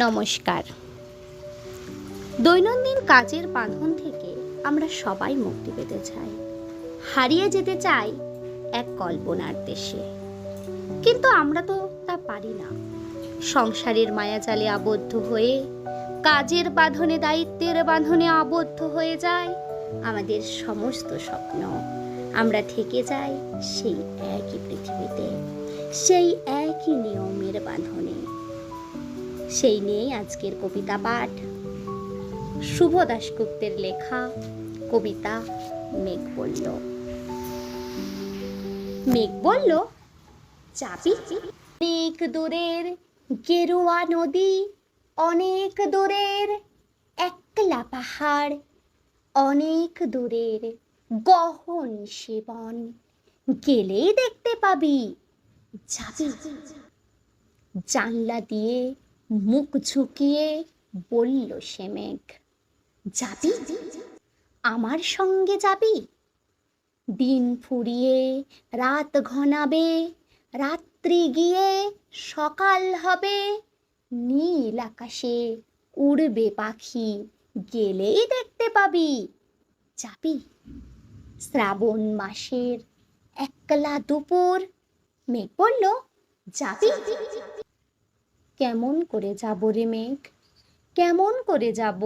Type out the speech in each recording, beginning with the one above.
নমস্কার। দৈনন্দিন কাজের বাঁধন থেকে আমরা সবাই মুক্তি পেতে চাই, হারিয়ে যেতে চাই এক কল্পনার দেশে, কিন্তু আমরা তো তা পারি না। সংসারের মায়াজালে আবদ্ধ হয়ে, কাজের বাঁধনে, দায়িত্বের বাঁধনে আবদ্ধ হয়ে যায় আমাদের সমস্ত স্বপ্ন। আমরা থেকে যাই সেই একই পৃথিবীতে, সেই একই নিয়মের বাঁধনে। সেই নিয়েই আজকের কবিতা পাঠ, শুভ দাশগুপ্তের লেখা কবিতা মেঘ বলল। মেঘ বলল, যাবি? অনেক দূরের গেরুয়া নদী, অনেক দূরের একলা পাহাড়, অনেক দূরের গহন সেবন, গেলেই দেখতে পাবি। যাবি? জানলা দিয়ে মুখ ঝুঁকিয়ে বলল সে মেঘ, যাবি? আমার সঙ্গে যাবি? দিন ফুরিয়ে রাত ঘনাবে, রাত্রি গিয়ে সকাল হবে, নীল আকাশে উড়বে পাখি, গেলেই দেখতে পাবি। যাবি? শ্রাবণ মাসের একলা দুপুর, মেঘ বলল, যাবি? কেমন করে যাব রে মেঘ, কেমন করে যাব?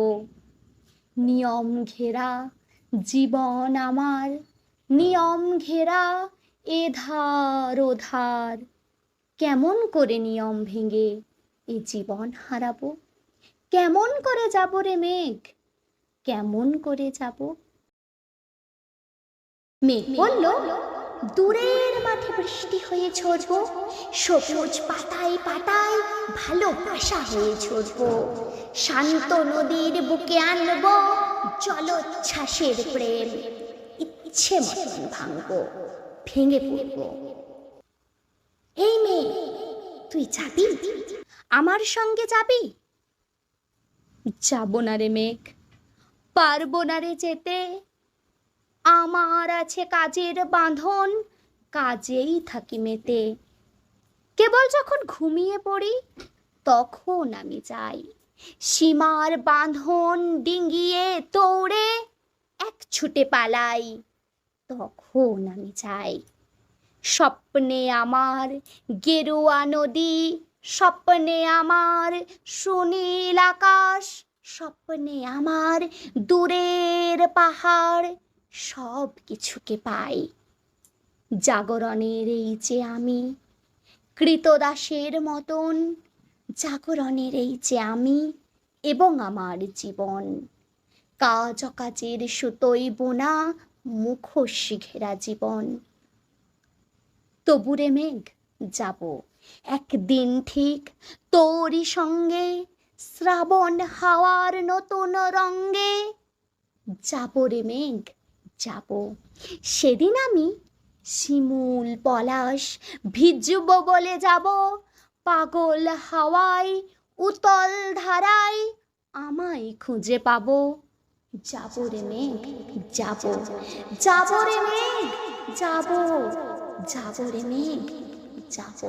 নিয়ম ঘেরা জীবন আমার, নিয়ম ঘেরা এধার ওধার, কেমন করে নিয়ম ভেঙে এ জীবন হারাবো? কেমন করে যাব রে মেঘ, কেমন করে যাব? মেঘ বলল, দূরের মাঠে বৃষ্টি হয়ে ঝরবো, সবুজ পাতায় পাতায় ভালোবাসা হয়ে ঝরবো, শান্ত নদীর বুকে আনবো জলোচ্ছ্বাসের প্রেম, ইচ্ছে মতন ভাঙবো, ভেঙে পড়বো। এই মেঘ, তুই যাবি? আমার সঙ্গে যাবি? যাব না রে মেঘ, পারবো না রে যেতে। আমার আছে কাজের বাঁধন, কাজেই থাকি মেতে। কেবল যখন ঘুমিয়ে পড়ি তখন আমি যাই, সীমার বাঁধন ডিঙ্গিয়ে দৌড়ে এক ছুটে পালাই, তখন আমি যাই। স্বপ্নে আমার গেরুয়া নদী, স্বপ্নে আমার সুনীল আকাশ, স্বপ্নে আমার দূরের পাহাড়, সব কিছুকে পাই। জাগরণের এই যে আমি কৃতদাসের মতন, জাগরণের এই যে আমি এবং আমার জীবন, কাজ অকাজের সুতোই বোনা মুখোশ ঘেরা জীবন। তবু রে মেঘ, যাব একদিন ঠিক তোরই সঙ্গে, শ্রাবণ হাওয়ার নতুন রঙ্গে। যাব রে মেঘ, যাব। সেদিন আমি শিমুল পলাশ ভিজব বলে যাব, পাগল হাওয়ায় উতল ধারায় আমায় খুঁজে পাবো। যাব রে মেঘ, যাব। যাব রে মেঘ, যাব। যাব রে মেঘ, যাব।